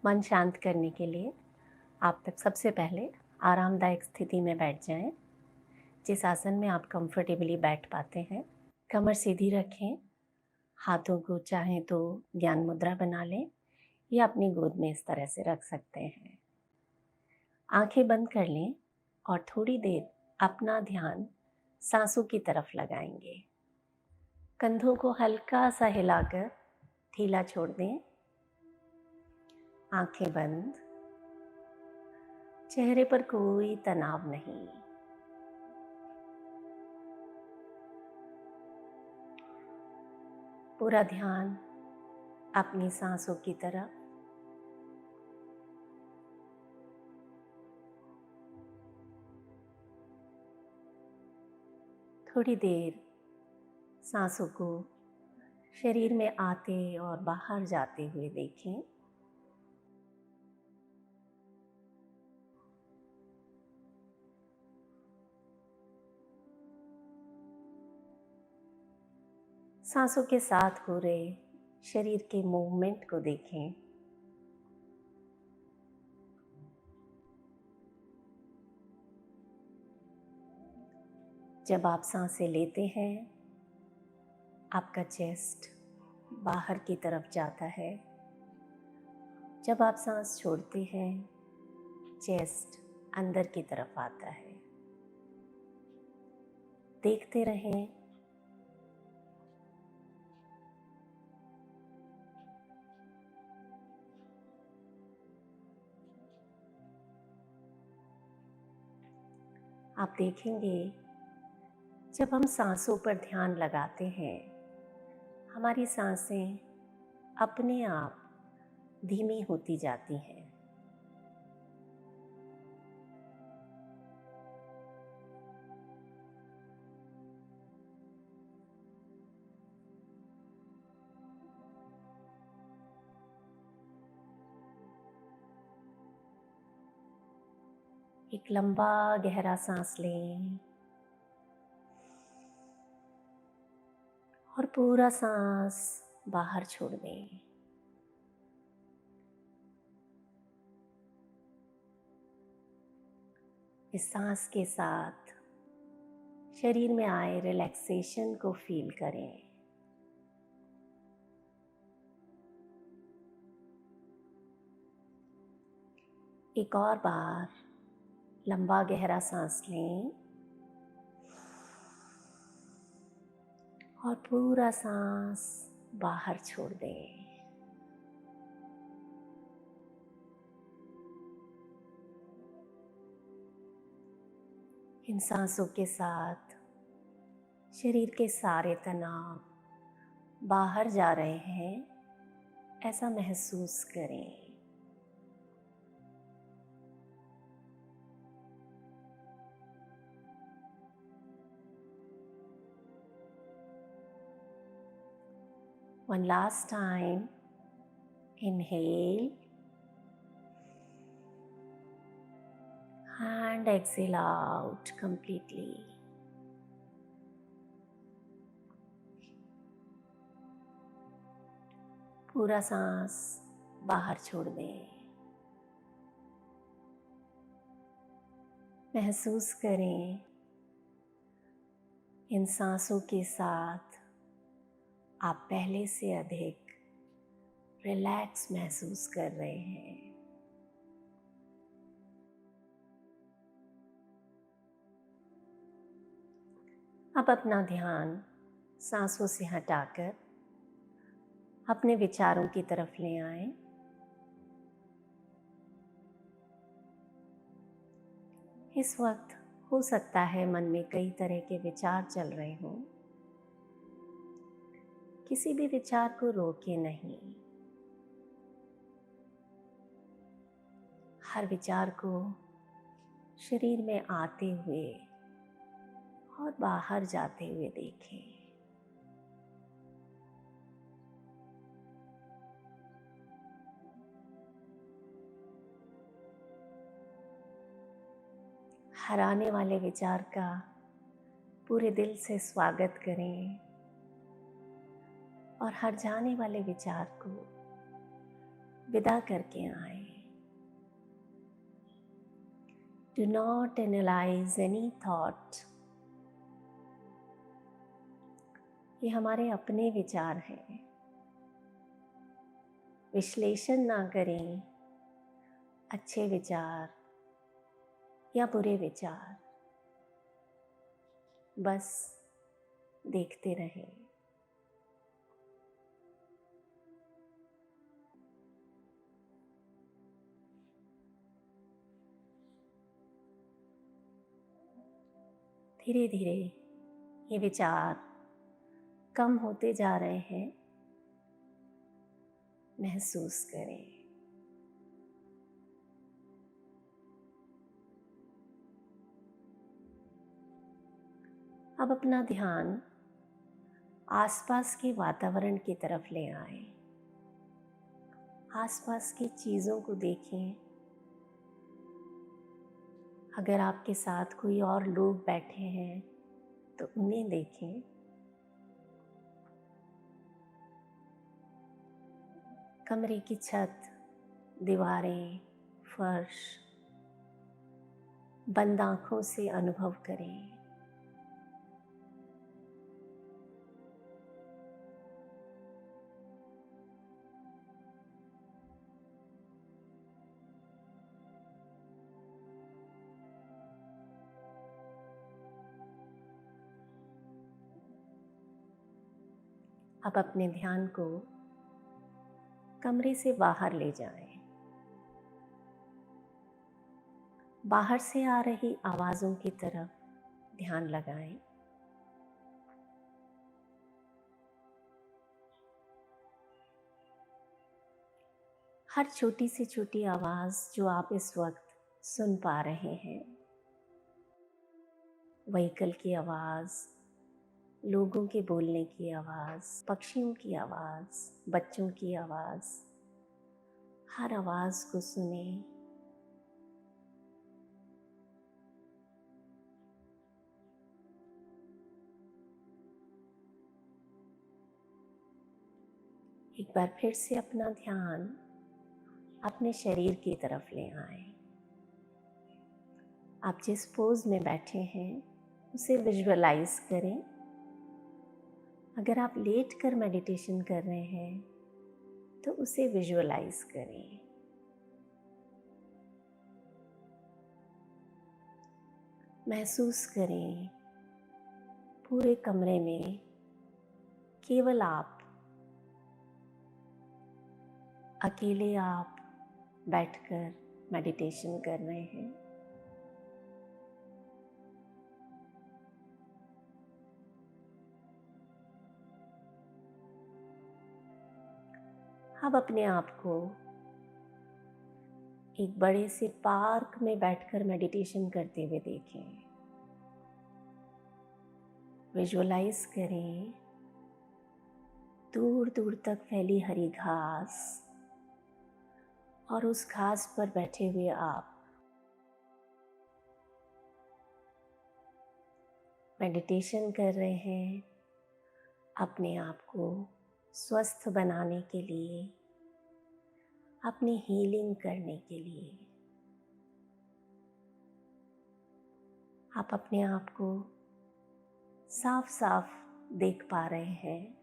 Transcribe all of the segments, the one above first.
मन शांत करने के लिए आप तक सबसे पहले आरामदायक स्थिति में बैठ जाएं, जिस आसन में आप कंफर्टेबली बैठ पाते हैं। कमर सीधी रखें, हाथों को चाहें तो ज्ञान मुद्रा बना लें या अपनी गोद में इस तरह से रख सकते हैं। आंखें बंद कर लें और थोड़ी देर अपना ध्यान सांसों की तरफ लगाएंगे। कंधों को हल्का सा हिलाकर ढीला छोड़ दें। आंखें बंद, चेहरे पर कोई तनाव नहीं। पूरा ध्यान अपनी सांसों की तरफ। थोड़ी देर सांसों को शरीर में आते और बाहर जाते हुए देखें। सांसों के साथ हो रहे शरीर के मूवमेंट को देखें। जब आप सांसें लेते हैं, आपका चेस्ट बाहर की तरफ जाता है। जब आप सांस छोड़ते हैं, चेस्ट अंदर की तरफ आता है। देखते रहें। आप देखेंगे, जब हम सांसों पर ध्यान लगाते हैं, हमारी सांसें अपने आप धीमी होती जाती हैं। एक लंबा गहरा सांस लें और पूरा सांस बाहर छोड़ दें। इस सांस के साथ शरीर में आए रिलैक्सेशन को फील करें। एक और बार लंबा गहरा सांस लें और पूरा सांस बाहर छोड़ दें। इन सांसों के साथ शरीर के सारे तनाव बाहर जा रहे हैं, ऐसा महसूस करें। One last time, inhale and exhale out completely. पूरा सांस बाहर छोड़ दें। महसूस करें, इन सांसों के साथ आप पहले से अधिक रिलैक्स महसूस कर रहे हैं। अब अपना ध्यान सांसों से हटाकर अपने विचारों की तरफ ले आएं। इस वक्त हो सकता है मन में कई तरह के विचार चल रहे हों। किसी भी विचार को रोके नहीं। हर विचार को शरीर में आते हुए और बाहर जाते हुए देखें। हर आने वाले विचार का पूरे दिल से स्वागत करें और हर जाने वाले विचार को विदा करके आए। Do not analyze any thought. ये हमारे अपने विचार हैं। विश्लेषण ना करें अच्छे विचार या बुरे विचार, बस देखते रहें। धीरे धीरे ये विचार कम होते जा रहे हैं, महसूस करें। अब अपना ध्यान आसपास के वातावरण की तरफ ले आए। आसपास की चीज़ों को देखें। अगर आपके साथ कोई और लोग बैठे हैं तो उन्हें देखें। कमरे की छत, दीवारें, फर्श, बंद आँखों से अनुभव करें। अब अपने ध्यान को कमरे से बाहर ले जाएं। बाहर से आ रही आवाज़ों की तरफ ध्यान लगाएं। हर छोटी से छोटी आवाज़ जो आप इस वक्त सुन पा रहे हैं, व्हीकल की आवाज़, लोगों के बोलने की आवाज़, पक्षियों की आवाज़, बच्चों की आवाज़, हर आवाज़ को सुने। एक बार फिर से अपना ध्यान अपने शरीर की तरफ ले आए। आप जिस पोज में बैठे हैं उसे विजुअलाइज करें। अगर आप लेट कर मेडिटेशन कर रहे हैं तो उसे विजुअलाइज करें। महसूस करें पूरे कमरे में केवल आप, अकेले आप बैठकर मेडिटेशन कर रहे हैं। अब अपने आप को एक बड़े से पार्क में बैठकर मेडिटेशन करते हुए देखें। विजुअलाइज करें दूर दूर तक फैली हरी घास और उस घास पर बैठे हुए आप। मेडिटेशन कर रहे हैं अपने आप को स्वस्थ बनाने के लिए, अपनी हीलिंग करने के लिए। आप अपने आप को साफ साफ देख पा रहे हैं,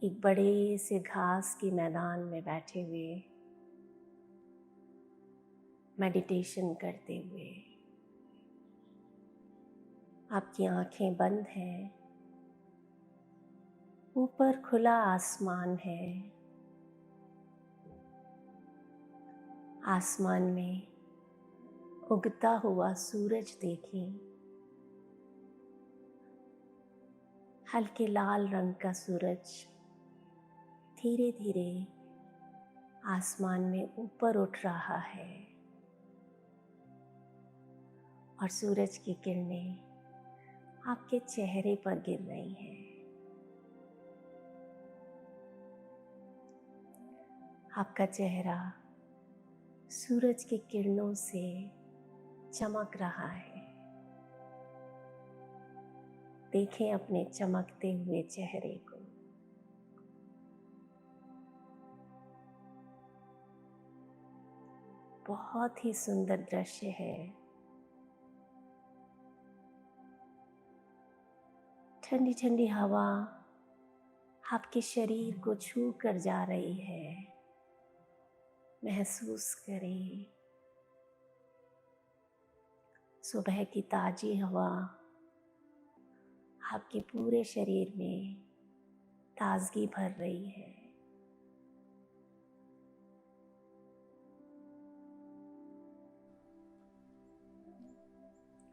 एक बड़े से घास के मैदान में बैठे हुए मेडिटेशन करते हुए। आपकी आंखें बंद हैं, ऊपर खुला आसमान है। आसमान में उगता हुआ सूरज देखें, हल्के लाल रंग का सूरज धीरे धीरे आसमान में ऊपर उठ रहा है और सूरज की किरणें आपके चेहरे पर गिर रही हैं। आपका चेहरा सूरज की किरणों से चमक रहा है। देखें अपने चमकते हुए चेहरे को। बहुत ही सुंदर दृश्य है। ठंडी ठंडी हवा आपके शरीर को छू कर जा रही है। महसूस करें सुबह की ताजी हवा आपके पूरे शरीर में ताजगी भर रही है।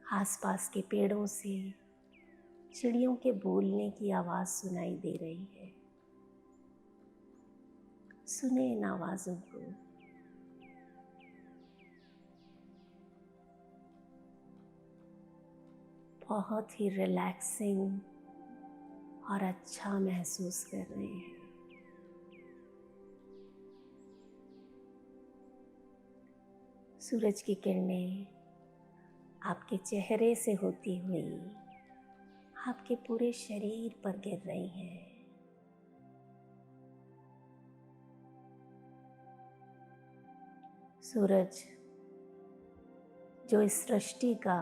आसपास के पेड़ों से चिड़ियों के बोलने की आवाज सुनाई दे रही है। सुने इन आवाजों को। बहुत ही रिलैक्सिंग और अच्छा महसूस कर रहे हैं। सूरज की किरणें आपके चेहरे से होती हुई आपके पूरे शरीर पर गिर रही हैं। सूरज जो इस सृष्टि का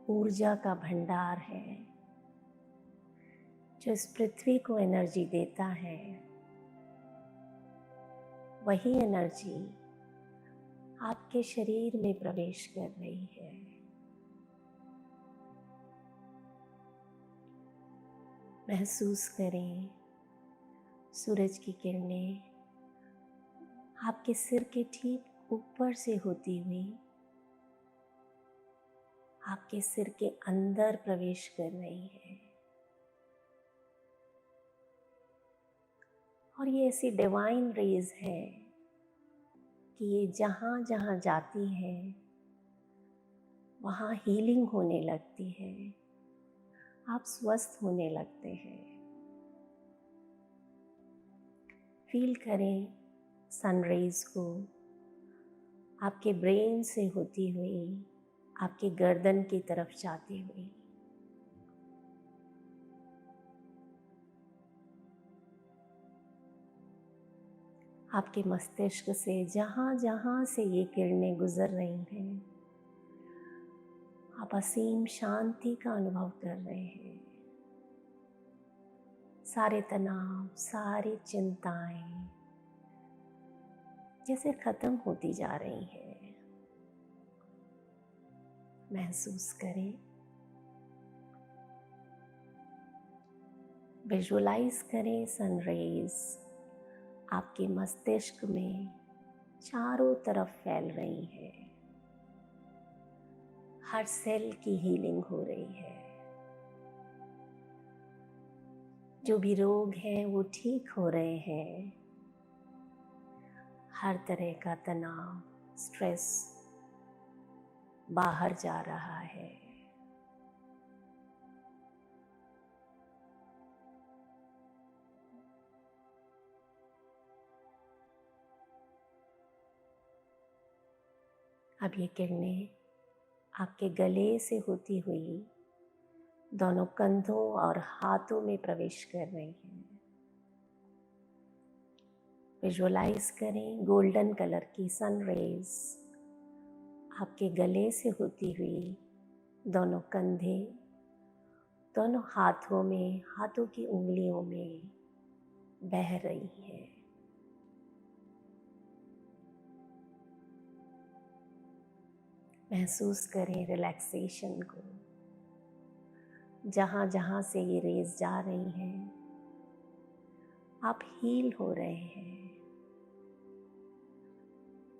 ऊर्जा का भंडार है, जो इस पृथ्वी को एनर्जी देता है, वही एनर्जी आपके शरीर में प्रवेश कर रही है। महसूस करें सूरज की किरणें आपके सिर के ठीक ऊपर से होती हुई आपके सिर के अंदर प्रवेश कर रही है। और ये ऐसी डिवाइन रेज है कि ये जहाँ जहाँ जाती है वहाँ हीलिंग होने लगती है, आप स्वस्थ होने लगते हैं। फील करें सनराइज को आपके ब्रेन से होती हुई आपके गर्दन की तरफ जाती हुई। आपके मस्तिष्क से जहाँ जहाँ से ये किरणें गुजर रही हैं, आप असीम शांति का अनुभव कर रहे हैं। सारे तनाव, सारी चिंताएं जैसे खत्म होती जा रही हैं। महसूस करें, विजुअलाइज करें सनरेज आपके मस्तिष्क में चारों तरफ फैल रही है। हर सेल की हीलिंग हो रही है। जो भी रोग हैं वो ठीक हो रहे हैं। हर तरह का तनाव, स्ट्रेस बाहर जा रहा है। अब ये किरणें आपके गले से होती हुई दोनों कंधों और हाथों में प्रवेश कर रही हैं। विजुअलाइज करें गोल्डन कलर की सन रेज आपके गले से होती हुई दोनों कंधे, दोनों हाथों में, हाथों की उंगलियों में बह रही है। महसूस करें रिलैक्सेशन को। जहाँ जहाँ से ये रेज जा रही हैं, आप हील हो रहे हैं।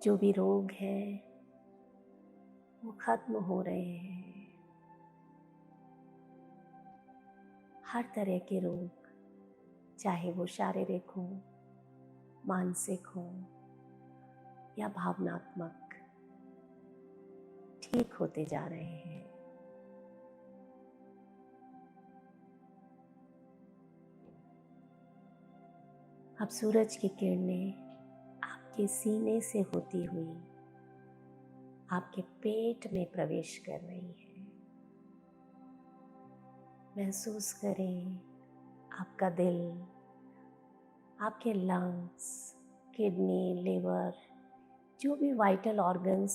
जो भी रोग हैं वो खत्म हो रहे हैं। हर तरह के रोग, चाहे वो शारीरिक हो, मानसिक हो या भावनात्मक, ठीक होते जा रहे हैं। अब सूरज की किरणें आपके सीने से होती हुई आपके पेट में प्रवेश कर रही है। महसूस करें आपका दिल, आपके लंग्स, किडनी, लिवर जो भी वाइटल ऑर्गन्स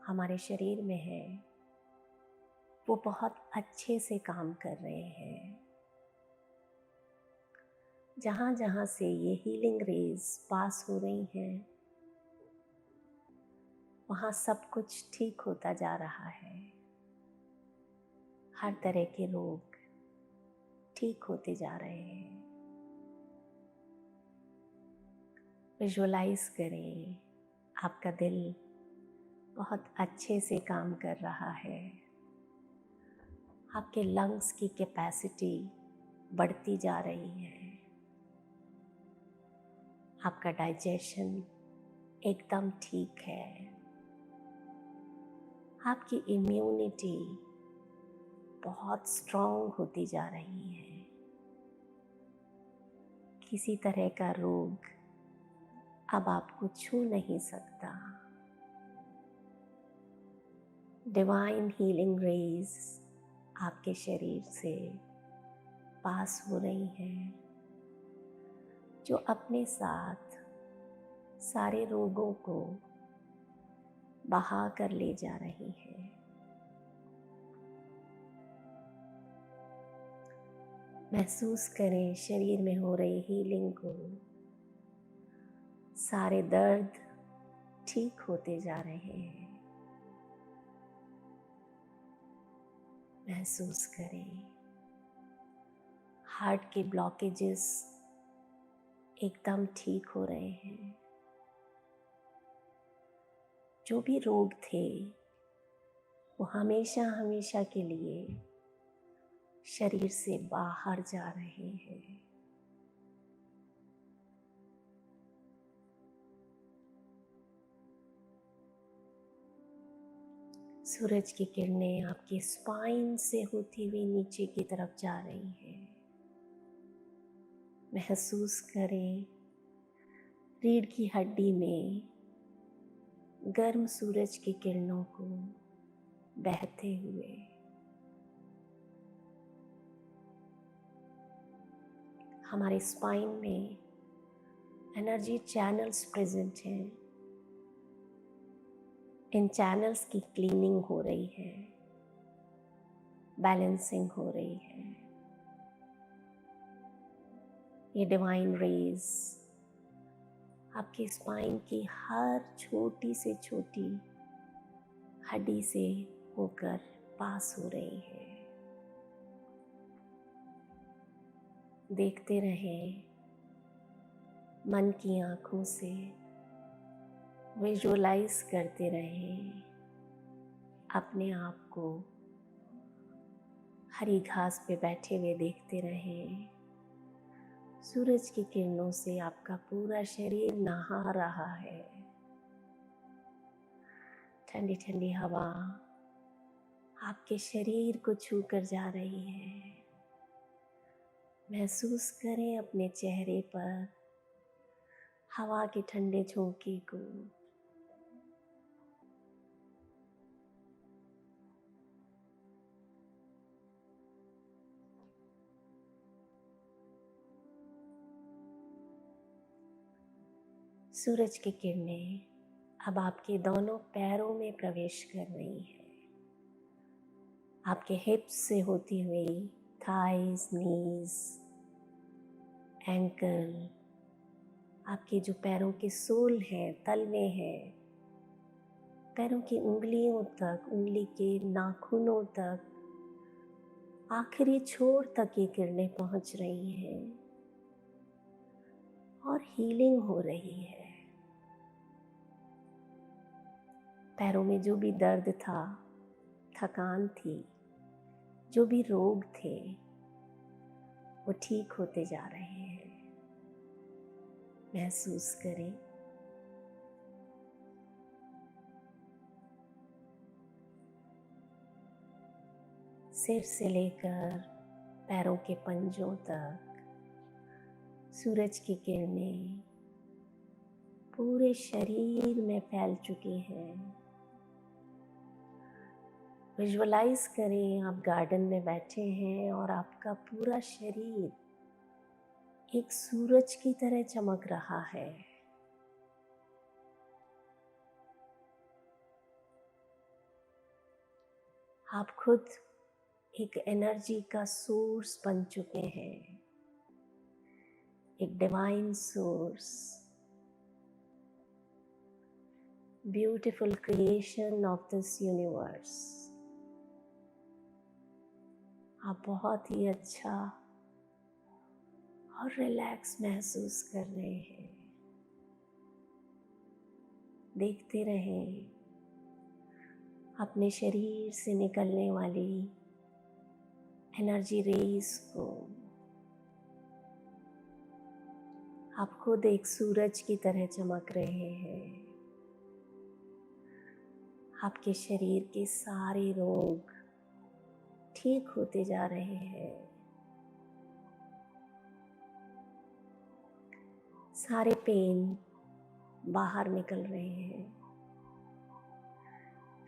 हमारे शरीर में हैं वो बहुत अच्छे से काम कर रहे हैं। जहाँ जहाँ से ये हीलिंग रेज पास हो रही हैं वहाँ सब कुछ ठीक होता जा रहा है। हर तरह के रोग ठीक होते जा रहे हैं। विजुअलाइज करें आपका दिल बहुत अच्छे से काम कर रहा है। आपके लंग्स की कैपेसिटी बढ़ती जा रही है। आपका डाइजेशन एकदम ठीक है। आपकी इम्यूनिटी बहुत स्ट्रॉन्ग होती जा रही है। किसी तरह का रोग अब आपको छू नहीं सकता। डिवाइन हीलिंग रेज आपके शरीर से पास हो रही हैं जो अपने साथ सारे रोगों को बहा कर ले जा रही हैं। महसूस करें शरीर में हो रही हीलिंग को। सारे दर्द ठीक होते जा रहे हैं। महसूस करें हार्ट के ब्लॉकेजेस एकदम ठीक हो रहे हैं। जो भी रोग थे वो हमेशा हमेशा के लिए शरीर से बाहर जा रहे हैं। सूरज की किरणें आपकी स्पाइन से होती हुई नीचे की तरफ जा रही हैं। महसूस करें रीढ़ की हड्डी में गर्म सूरज की किरणों को बहते हुए। हमारे स्पाइन में एनर्जी चैनल्स प्रेजेंट हैं। इन चैनल्स की क्लीनिंग हो रही है, बैलेंसिंग हो रही है। ये डिवाइन रेज आपकी स्पाइन की हर छोटी से छोटी हड्डी से होकर पास हो रही है। देखते रहें मन की आँखों से, विजुअलाइज करते रहें अपने आप को हरी घास पे बैठे हुए देखते रहें। सूरज की किरणों से आपका पूरा शरीर नहा रहा है। ठंडी ठंडी हवा आपके शरीर को छू कर जा रही है। महसूस करें अपने चेहरे पर हवा के ठंडे झोंके को। सूरज की किरणें अब आपके दोनों पैरों में प्रवेश कर रही है। आपके हिप्स से होती हुई थाइस, नीज, एंकल, आपके जो पैरों के सोल हैं, तलवे हैं, पैरों की उंगलियों तक, उंगली के नाखूनों तक, आखिरी छोर तक ये किरणें पहुंच रही हैं और हीलिंग हो रही है। पैरों में जो भी दर्द था, थकान थी, जो भी रोग थे वो ठीक होते जा रहे हैं। महसूस करें सिर से लेकर पैरों के पंजों तक सूरज की किरणें पूरे शरीर में फैल चुकी हैं। विजुअलाइज करें आप गार्डन में बैठे हैं और आपका पूरा शरीर एक सूरज की तरह चमक रहा है। आप खुद एक एनर्जी का सोर्स बन चुके हैं, एक divine source, beautiful creation of this universe. आप बहुत ही अच्छा और रिलैक्स महसूस कर रहे हैं। देखते रहें अपने शरीर से निकलने वाली एनर्जी रेस को। आप खुद एक सूरज की तरह चमक रहे हैं। आपके शरीर के सारे रोग ठीक होते जा रहे हैं। सारे पेन बाहर निकल रहे हैं।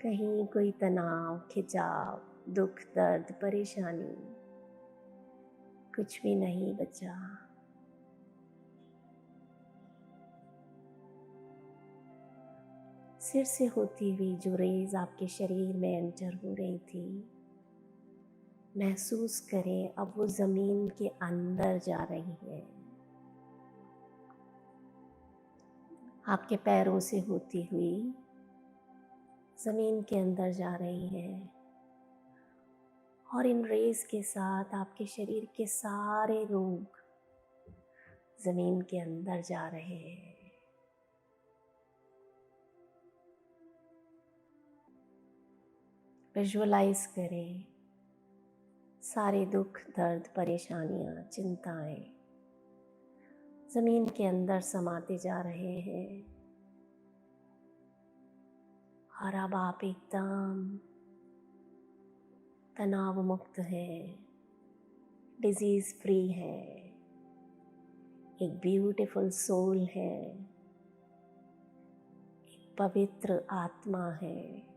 कहीं कोई तनाव, खिंचाव, दुख, दर्द, परेशानी कुछ भी नहीं बचा। सिर से होती हुई जो रेज आपके शरीर में एंटर हो रही थी, महसूस करें अब वो जमीन के अंदर जा रही है। आपके पैरों से होती हुई जमीन के अंदर जा रही है और इन रेज के साथ आपके शरीर के सारे रोग जमीन के अंदर जा रहे हैं। विजुअलाइज करें सारे दुख, दर्द, परेशानियां, चिंताएं जमीन के अंदर समाते जा रहे हैं और अब आप एकदम तनाव मुक्त हैं, डिजीज फ्री हैं, एक ब्यूटीफुल सोल है, एक पवित्र आत्मा है।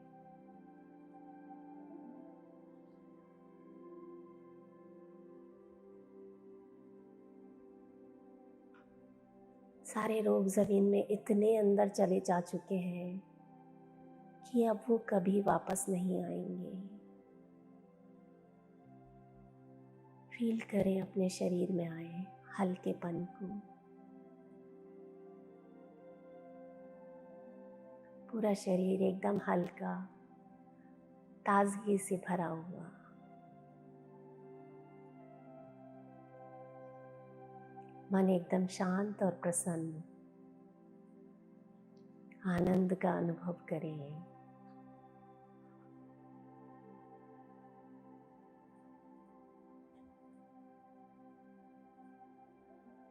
सारे रोग जमीन में इतने अंदर चले जा चुके हैं कि अब वो कभी वापस नहीं आएंगे। फील करें अपने शरीर में आए हल्केपन को। पूरा शरीर एकदम हल्का, ताजगी से भरा हुआ। मन एकदम शांत और प्रसन्न। आनंद का अनुभव करें।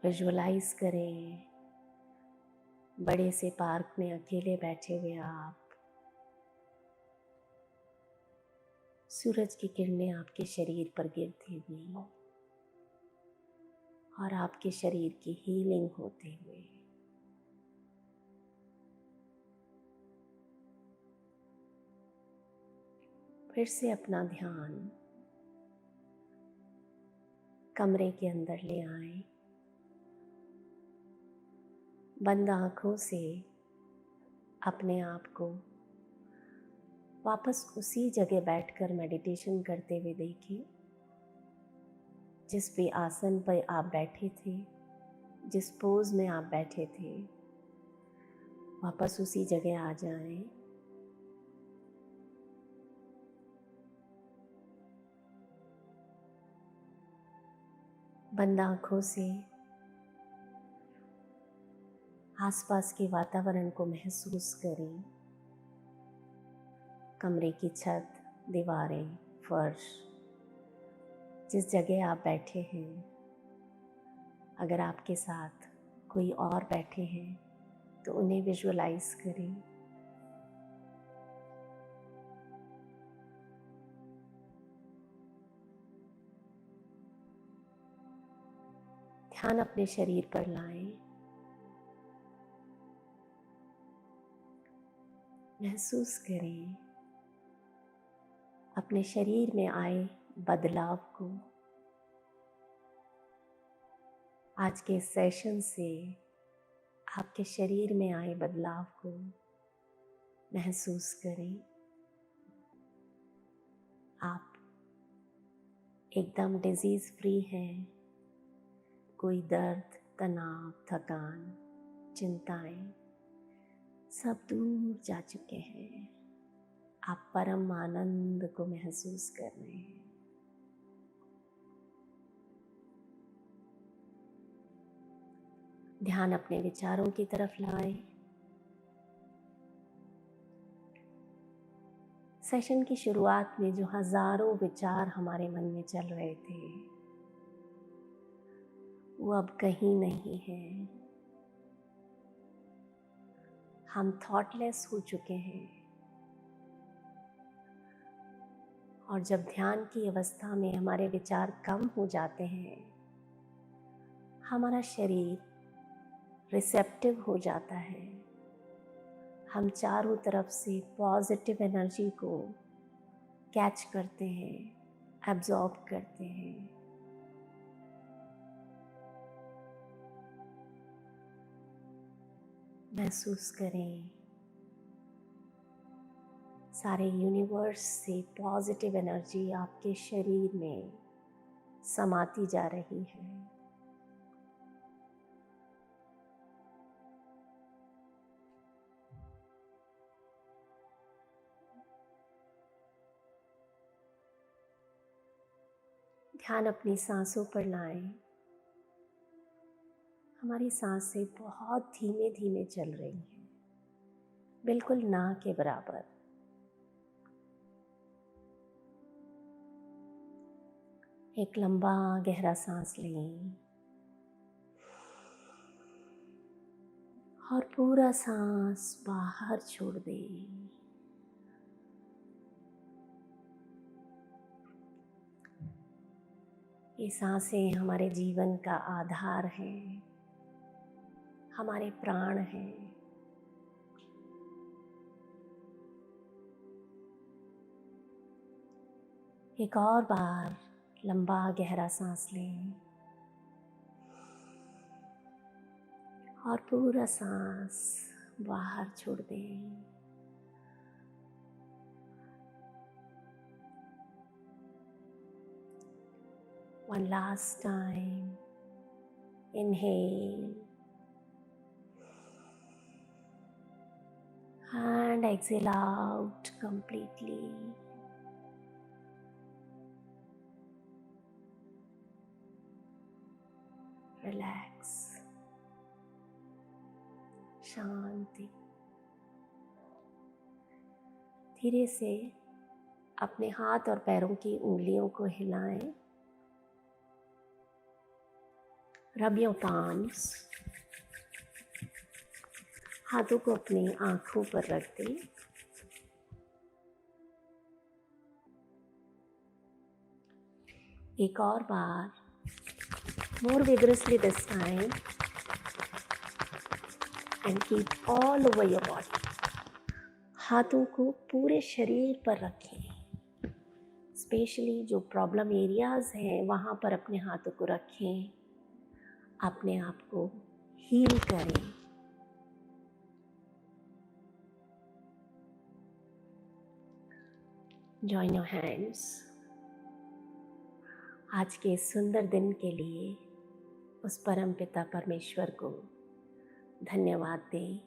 विजुअलाइज करें बड़े से पार्क में अकेले बैठे हुए आप। सूरज की किरणें आपके शरीर पर गिरती हुई और आपके शरीर की हीलिंग होते हुए। फिर से अपना ध्यान कमरे के अंदर ले आए। बंद आँखों से अपने आप को वापस उसी जगह बैठकर मेडिटेशन करते हुए देखिए जिस भी आसन पर आप बैठे थे, जिस पोज में आप बैठे थे। वापस उसी जगह आ जाएं। बंद आँखों से आसपास के वातावरण को महसूस करें। कमरे की छत, दीवारें, फर्श, जिस जगह आप बैठे हैं। अगर आपके साथ कोई और बैठे हैं तो उन्हें विजुअलाइज करें। ध्यान अपने शरीर पर लाएं। महसूस करें अपने शरीर में आए बदलाव को। आज के सेशन से आपके शरीर में आए बदलाव को महसूस करें। एकदम डिजीज़ फ्री हैं, कोई दर्द, तनाव, थकान, चिंताएं सब दूर जा चुके हैं। आप परम आनंद को महसूस कर रहे हैं। ध्यान अपने विचारों की तरफ लाएं। सेशन की शुरुआत में जो हजारों विचार हमारे मन में चल रहे थे, वो अब कहीं नहीं है। हम थॉटलेस हो चुके हैं। और जब ध्यान की अवस्था में हमारे विचार कम हो जाते हैं, हमारा शरीर रिसेप्टिव हो जाता है। हम चारों तरफ से पॉजिटिव एनर्जी को कैच करते हैं, एब्जॉर्ब करते हैं। महसूस करें सारे यूनिवर्स से पॉजिटिव एनर्जी आपके शरीर में समाती जा रही है। ध्यान अपनी सांसों पर लाएं। हमारी सांसें बहुत धीमे धीमे चल रही हैं, बिल्कुल ना के बराबर। एक लंबा गहरा सांस लें और पूरा सांस बाहर छोड़ दें। ये सांसें हमारे जीवन का आधार हैं, हमारे प्राण हैं। एक और बार लंबा गहरा सांस लें और पूरा सांस बाहर छोड़ दें। One last time. Inhale and exhale out completely. Relax. शांति। धीरे से अपने हाथ और पैरों की उंगलियों को हिलाएं। Rub your palms. हाथों को अपनी आंखों पर रख दें। एक और बार, more vigorously this time, and keep all over your body. हाथों को पूरे शरीर पर रखें। स्पेशली जो प्रॉब्लम एरियाज हैं वहाँ पर अपने हाथों को रखें। अपने आप को हील करें। Join your hands. आज के इस सुंदर दिन के लिए उस परम पिता परमेश्वर को धन्यवाद दें।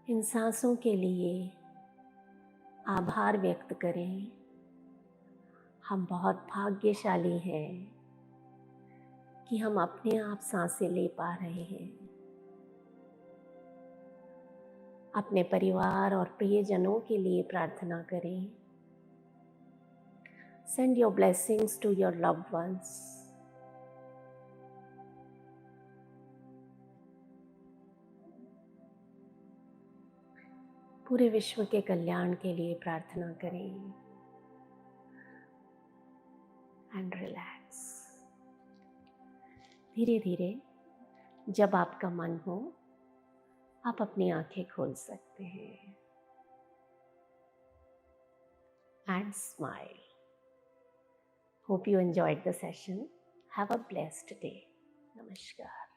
इन सांसों के लिए आभार व्यक्त करें। हम बहुत भाग्यशाली हैं कि हम अपने आप सांसें ले पा रहे हैं। अपने परिवार और प्रियजनों के लिए प्रार्थना करें। Send your blessings to your loved ones. पूरे विश्व के कल्याण के लिए प्रार्थना करें। And relax. धीरे धीरे जब आपका मन हो, आप अपनी आंखें खोल सकते हैं। And smile. Hope you enjoyed the session. Have a blessed day. Namaskar.